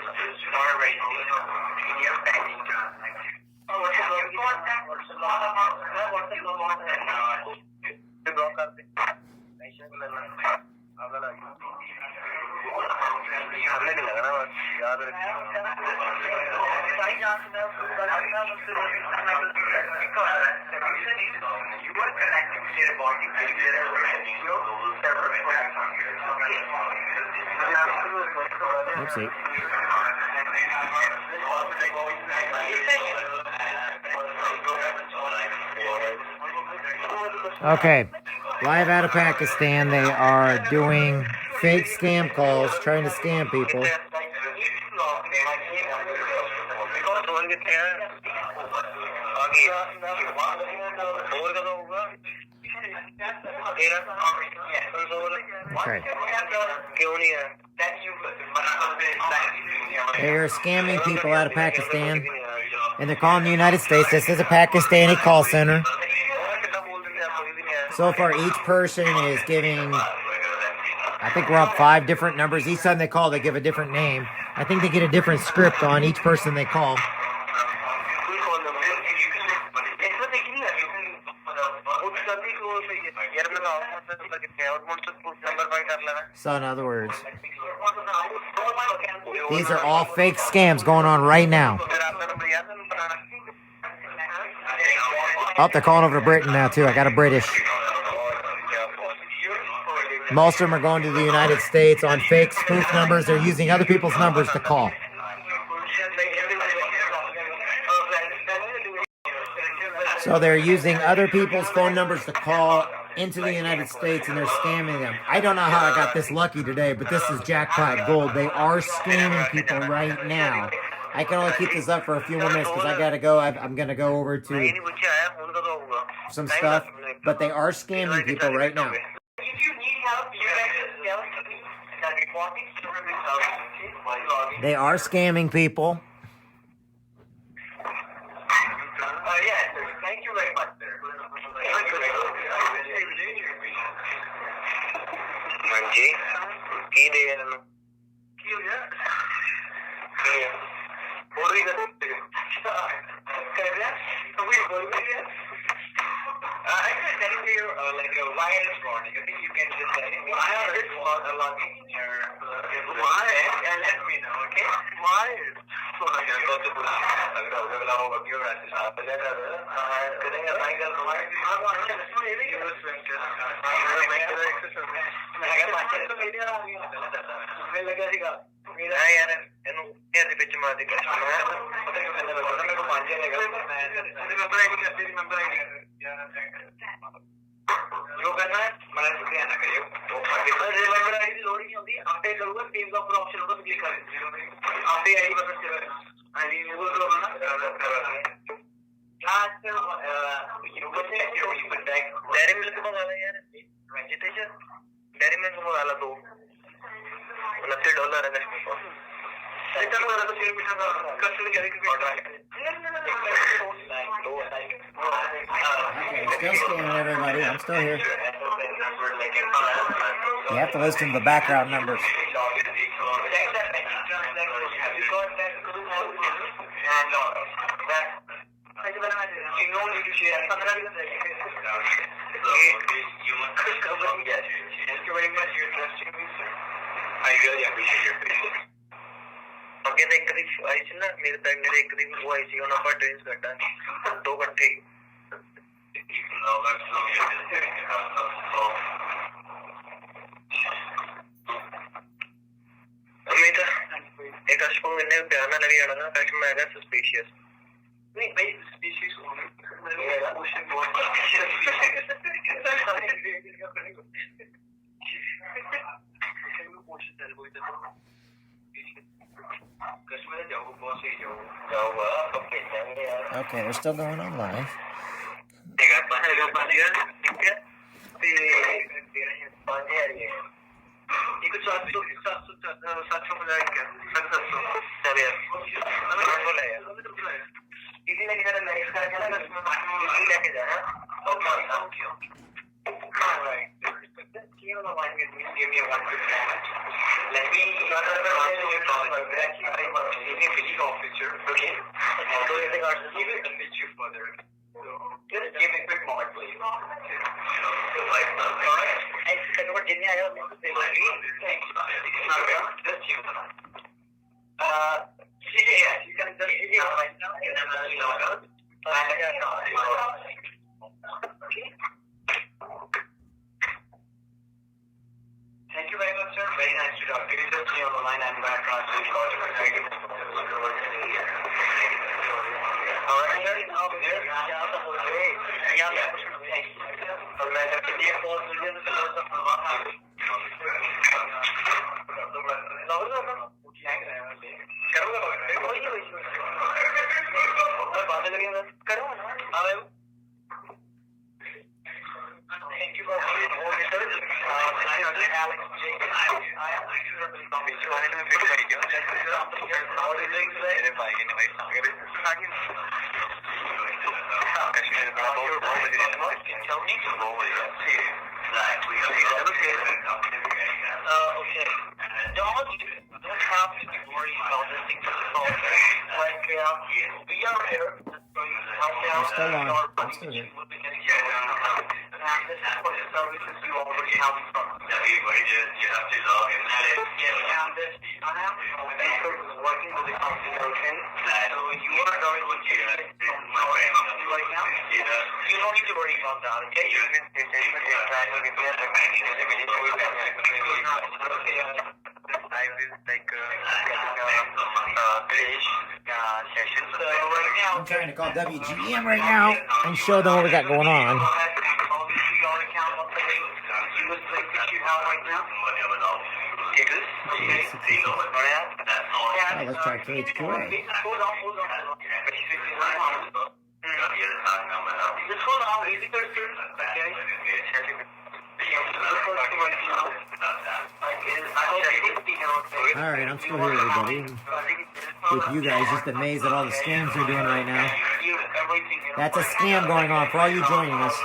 ब्लॉक कर दे टेंशन को लेना अगला हमने नहीं लगना बस याद रखिए Oopsie. Okay, live out of Pakistan, they are doing fake scam calls, trying to scam people. Okay. They're scamming people out of Pakistan, and they're calling the United States. This is a Pakistani call center. So far, each person is giving, I think we're up 5 different numbers. Each time they call, they give a different name. I think they get a different script on each person they call. So in other words, these are all fake scams going on right now. Oh, they're calling over to Britain now too. I got a British. Most of them are going to the United States on fake spoof numbers. They're using other people's numbers to call. So they're using other people's phone numbers to call into the United States, and they're scamming them. I don't know how I got this lucky today, but this is jackpot gold. They are scamming people right now. I can only keep this up for a few more minutes because I gotta go. I'm gonna go over to some stuff, but they are scamming people right now. They are scamming people. Thank you very much, sir. Manji, की दे यार ना? की हो गया? बोल रही है? कर रहा? तो भी बोल रही है? I can tell you like a wireless warning. I think you can just wireless logging in your and let me know, okay? Why? So like I got to put अगला होगा क्यों ऐसे आप बजा कर करेंगे साइकिल हमारे दिमाग में अच्छा नहीं है कि उस मैं अगर पांच तो वीडियो आ गया मैं लगा सीगा मेरा यार इन्हों ऐसे पिच मार दी कैसे मैं पता है मैंने बोला मेरे को पांच लगा मैं मेंबर आईडी करते हैं मेंबर आईडी जो करना है मैं शुक्रिया ना करियो तो मेंबर आईडी लोड नहीं होती आपे करूंगा टीम का ऊपर ऑप्शन होगा तो क्लिक कर आपे आईडी बस आईडी गूगल करो ना आज यूट्यूब पे ये बताएं डेरी मिल्क मंगा ला यार वेजिटेशन डेरी मिल्क मंगा ला तो $90 है कस्टमर को रिटर्न वाला तो 3 मीटर का कस्टमर क्या order Still scamming everybody. I'm still here. You have to listen to the background numbers. I really appreciate your patience. Okay, the increase I see na mere tag mere increase हुआ इसी को ना पर train करता है 2 घंटे अमित एक customer ने बयान लगे जाना ना कस्टमर है सस्पिशियस नहीं भाई सस्पिशियस मेरा क्वेश्चन बहुत Okay, they're still going on live. एक Thank you very much, sir. Very nice to talk to you. Just stay on the line. I'm going to transfer the call to my second. All right, sir. Now, there. Thank you for holding, sir. Okay. Don't have to be worried about this thing. Like, we are here. I'm still on. I'm still here. And this is for the services you already have from. You have to log in. Yes, and this is working with the company, okay? So you are going to get it from our company right now. You don't need to worry about that, okay? I will like session. So right now, I'm trying to call WGM right now and show them what we got going on. Oh, let's try KHQA. All right, I'm still here, everybody. With you guys, just amazed at all the scams they're doing right now. That's a scam going on for all you joining us.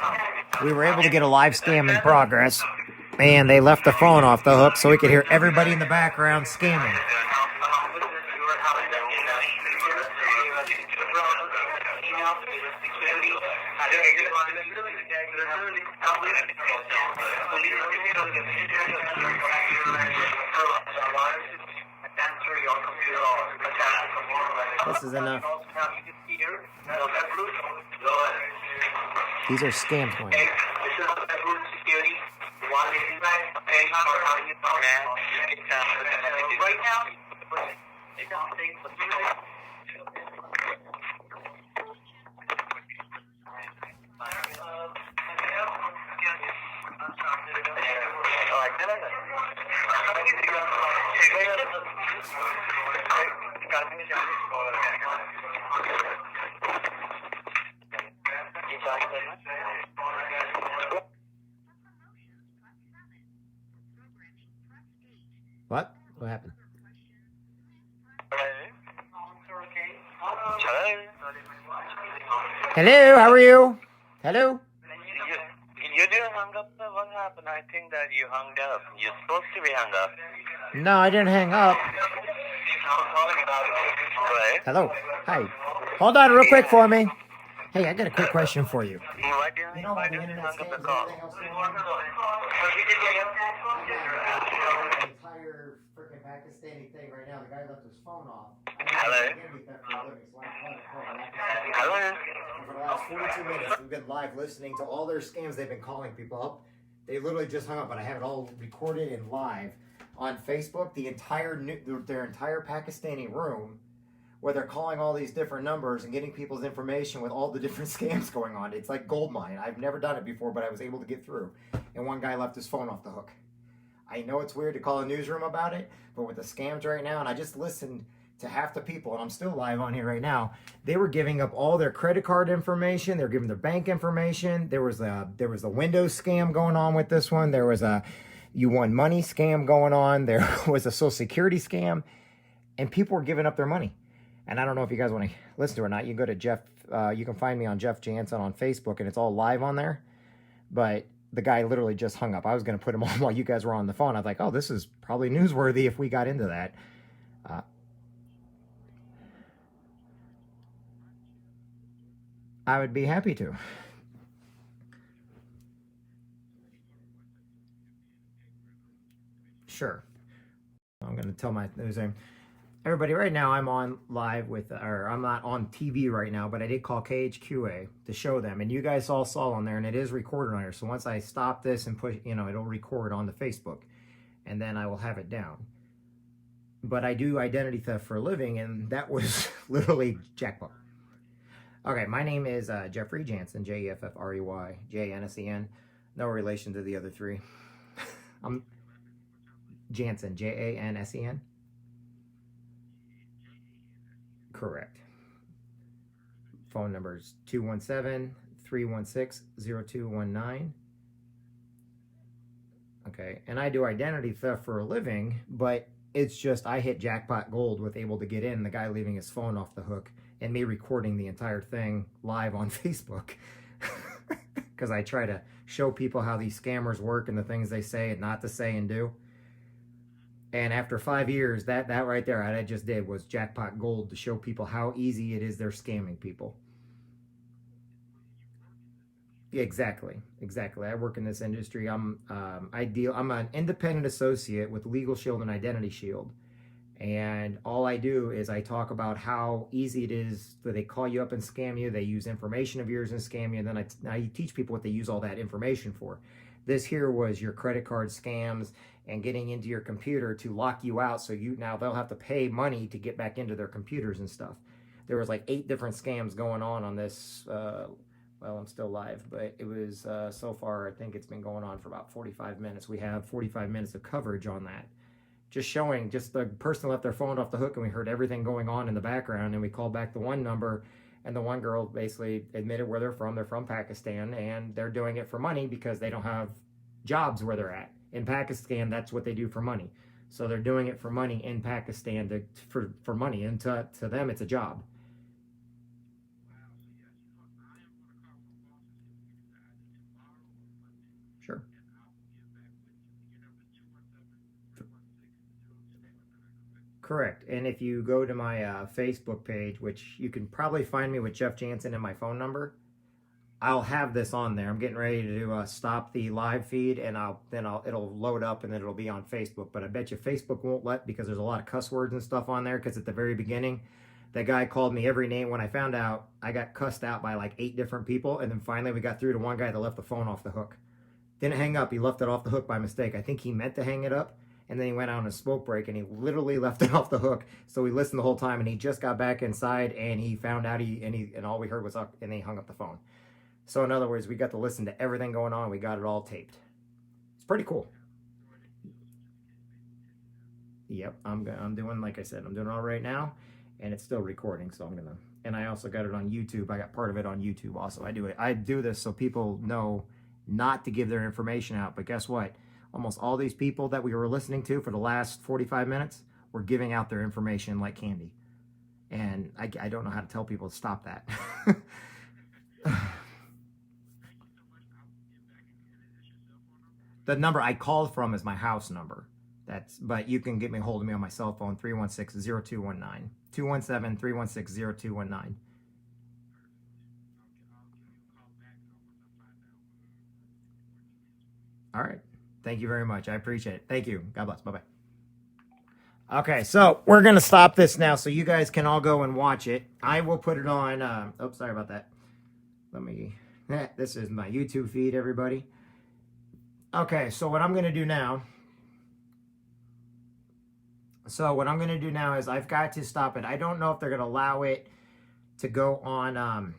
We were able to get a live scam in progress, and they left the phone off the hook so we could hear everybody in the background scamming. This is enough. These are scams going on. Right now, What? What happened? Hello, how are you? Hello? You didn't hang up. What happened? I think that you hung up. You're supposed to be hung up. No, I didn't hang up. Right? Hello. Hi. Hold on real quick for me. Hey, I got a quick question for you. Why didn't you hang up the call? Entire freaking Pakistani thing right now. The guy left his phone off. Hello? Hello? For the last 42 minutes, we've been live listening to all their scams they've been calling people up. They literally just hung up, but I have it all recorded and live on Facebook. Their entire Pakistani room, where they're calling all these different numbers and getting people's information with all the different scams going on. It's like gold mine. I've never done it before, but I was able to get through. And one guy left his phone off the hook. I know it's weird to call a newsroom about it, but with the scams right now, and I just listened to half the people, and I'm still live on here right now, they were giving up all their credit card information. They were giving their bank information. There was the Windows scam going on with this one. There was you won money scam going on. There was a social security scam, and people were giving up their money. And I don't know if you guys want to listen to it or not. You can go to Jeff. You can find me on Jeff Jansen on Facebook, and it's all live on there. But the guy literally just hung up. I was going to put him on while you guys were on the phone. I was like, oh, this is probably newsworthy if we got into that. I would be happy to. Sure. I'm going to tell my everybody right now. I'm on live with, or I'm not on TV right now, but I did call KHQA to show them, and you guys all saw on there, and it is recorded on there. So once I stop this and push, it'll record on the Facebook, and then I will have it down. But I do identity theft for a living, and that was literally jackpot. Okay, my name is Jeffrey Jansen, Jeffrey Jansen. No relation to the other three. I'm Jansen, Jansen. Correct. Phone number is 217-316-0219. Okay, and I do identity theft for a living, but it's just I hit jackpot gold with able to get in, the guy leaving his phone off the hook, and me recording the entire thing live on Facebook. Because I try to show people how these scammers work and the things they say and not to say and do. And after 5 years, that right there, I just did was jackpot gold to show people how easy it is they're scamming people. Yeah, exactly. I work in this industry. I'm an independent associate with Legal Shield and Identity Shield. And all I do is I talk about how easy it is that they call you up and scam you. They use information of yours and scam you. And then I teach people what they use all that information for. This here was your credit card scams and getting into your computer to lock you out. So now they'll have to pay money to get back into their computers and stuff. There was like 8 different scams going on this. Well, I'm still live, but it was so far, I think it's been going on for about 45 minutes. We have 45 minutes of coverage on that. Just showing, just the person left their phone off the hook and we heard everything going on in the background, and we called back the one number, and the one girl basically admitted where they're from. They're from Pakistan, and they're doing it for money because they don't have jobs where they're at. In Pakistan, that's what they do for money. So they're doing it for money in Pakistan for money, and to them it's a job. Sure. Correct. And if you go to my Facebook page, which you can probably find me with Jeff Jansen and my phone number, I'll have this on there. I'm getting ready to stop the live feed, and it'll load up, and then it'll be on Facebook. But I bet you Facebook won't let, because there's a lot of cuss words and stuff on there. Because at the very beginning, that guy called me every name. When I found out, I got cussed out by like 8 different people, and then finally we got through to one guy that left the phone off the hook. Didn't hang up. He left it off the hook by mistake. I think he meant to hang it up, and then he went out on a smoke break, and he literally left it off the hook. So we listened the whole time, and he just got back inside, and he found out and all we heard was up, and he hung up the phone. So in other words, we got to listen to everything going on. We got it all taped. It's pretty cool. Yep, I'm doing, like I said, I'm doing it all right now, and it's still recording. So and I also got it on YouTube. I got part of it on YouTube also. I do this so people know not to give their information out. But guess what? Almost all these people that we were listening to for the last 45 minutes were giving out their information like candy. And I don't know how to tell people to stop that. The number I called from is my house number. But you can get me a hold of me on my cell phone, 316-0219. 217-316-0219. All right. Thank you very much. I appreciate it. Thank you. God bless. Bye-bye. Okay, so we're going to stop this now so you guys can all go and watch it. I will put it on. Oh, sorry about that. This is my YouTube feed, everybody. Okay, so what I'm going to do now. Is I've got to stop it. I don't know if they're going to allow it to go on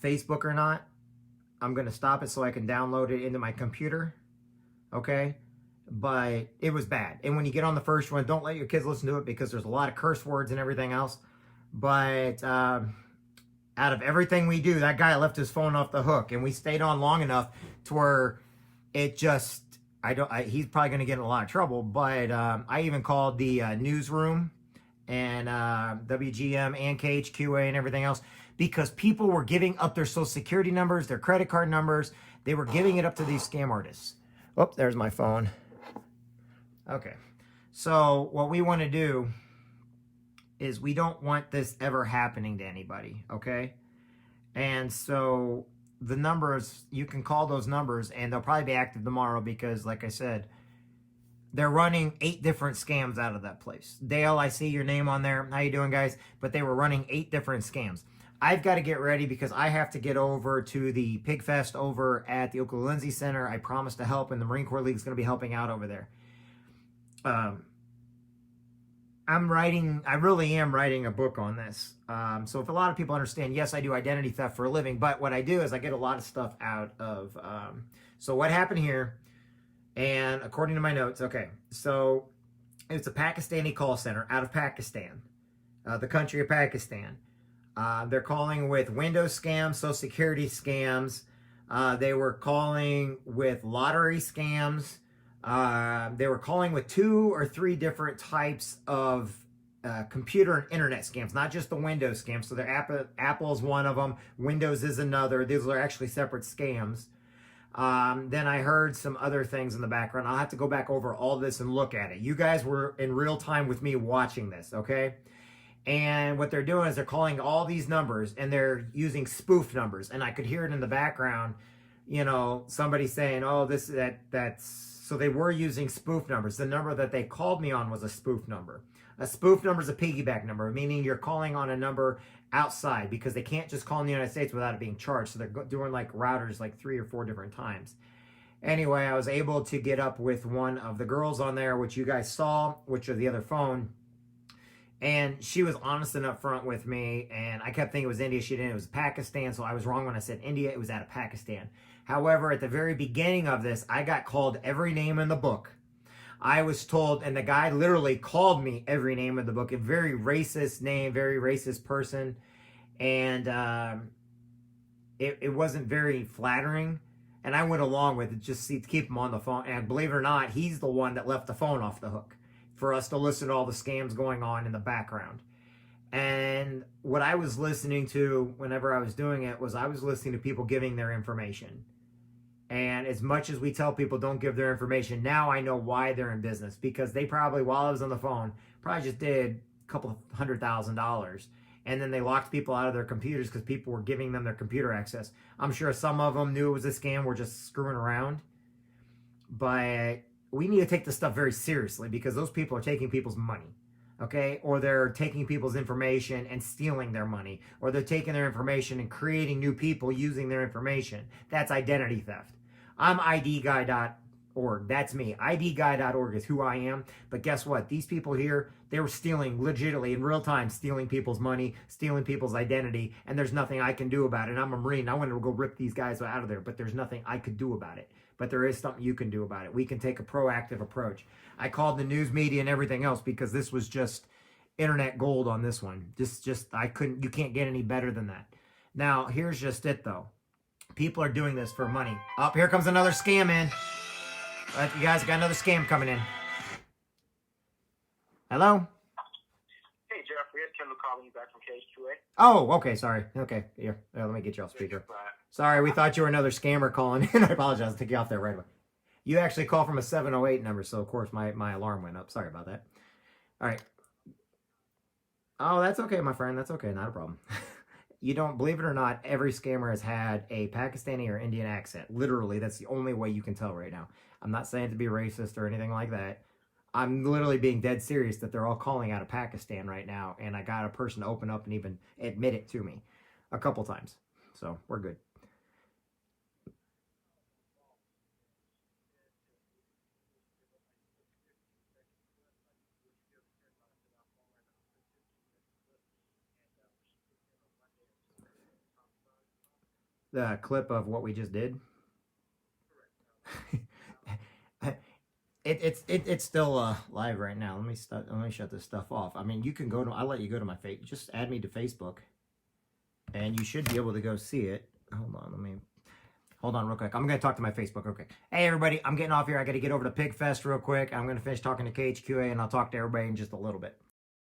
Facebook or not. I'm going to stop it so I can download it into my computer. Okay? But it was bad. And when you get on the first one, don't let your kids listen to it because there's a lot of curse words and everything else. But out of everything we do, that guy left his phone off the hook. And we stayed on long enough to where it just he's probably going to get in a lot of trouble, but I even called the newsroom and WGM and KHQA and everything else because people were giving up their social security numbers, their credit card numbers. They were giving it up to these scam artists. Oh, there's my phone. Okay. So what we want to do is we don't want this ever happening to anybody, okay? And so the numbers, you can call those numbers and they'll probably be active tomorrow because, like I said, they're running 8 different scams out of that place. Dale, I see your name on there. How you doing, guys? But they were running 8 different scams. I've got to get ready because I have to get over to the Pig Fest over at the Oklahoma Lindsay Center. I promised to help, and the Marine Corps League is going to be helping out over there. I really am writing a book on this. So if a lot of people understand, yes, I do identity theft for a living, but what I do is I get a lot of stuff out of, so what happened here, and according to my notes, okay, so it's a Pakistani call center out of Pakistan, the country of Pakistan. They're calling with Windows scams, Social Security scams. They were calling with lottery scams. They were calling with 2 or 3 different types of computer and internet scams, not just the Windows scams. So Apple is one of them. Windows is another. These are actually separate scams. Then I heard some other things in the background. I'll have to go back over all this and look at it. You guys were in real time with me watching this, okay? And what they're doing is they're calling all these numbers and they're using spoof numbers. And I could hear it in the background, you know, somebody saying, oh, that's, so they were using spoof numbers. The number that they called me on was a spoof number. A spoof number is a piggyback number, meaning you're calling on a number outside because they can't just call in the United States without it being charged. So they're doing like routers like 3 or 4 different times. Anyway, I was able to get up with one of the girls on there, which you guys saw, which are the other phone. And she was honest and upfront with me, and I kept thinking it was India. She didn't. It was Pakistan, so I was wrong when I said India. It was out of Pakistan. However, at the very beginning of this, I got called every name in the book. I was told, and the guy literally called me every name in the book, a very racist name, very racist person, and it wasn't very flattering. And I went along with it just to keep him on the phone. And believe it or not, he's the one that left the phone off the hook for us to listen to all the scams going on in the background. And what I was listening to whenever I was doing it was I was listening to people giving their information. And as much as we tell people don't give their information, now I know why they're in business. Because they probably, while I was on the phone, probably just did a couple $100,000. And then they locked people out of their computers because people were giving them their computer access. I'm sure some of them knew it was a scam, were just screwing around. But we need to take this stuff very seriously because those people are taking people's money. Okay, or they're taking people's information and stealing their money, or they're taking their information and creating new people using their information. That's identity theft. I'm idguy.org. That's me. idguy.org is who I am. But guess what? These people here, they were stealing legitimately in real time, stealing people's money, stealing people's identity, and there's nothing I can do about it. I'm a Marine. I wanted to go rip these guys out of there, but there's nothing I could do about it. But there is something you can do about it. We can take a proactive approach. I called the news media and everything else because this was just internet gold on this one. You can't get any better than that. Now, here's just it though. People are doing this for money. Oh, here comes another scam in. You guys got another scam coming in. Hello? Hey, Jeffrey, it's Kendall calling you back from KHQA. Oh, okay, sorry. Okay, here, let me get you off speaker. Sorry, we thought you were another scammer calling in. I apologize. I took you off there right away. You actually called from a 708 number, so of course my alarm went up. Sorry about that. All right. Oh, that's okay, my friend. That's okay. Not a problem. You don't, believe it or not, every scammer has had a Pakistani or Indian accent. Literally, that's the only way you can tell right now. I'm not saying to be racist or anything like that. I'm literally being dead serious that they're all calling out of Pakistan right now, and I got a person to open up and even admit it to me a couple times. So, we're good. The clip of what we just did. It's still live right now. Let me shut this stuff off. I mean, you can go to. I'll let you go to my face. Just add me to Facebook, and you should be able to go see it. Hold on, Hold on real quick. I'm going to talk to my Facebook real quick. Hey, everybody, I'm getting off here. I got to get over to Pig Fest real quick. I'm going to finish talking to KHQA, and I'll talk to everybody in just a little bit.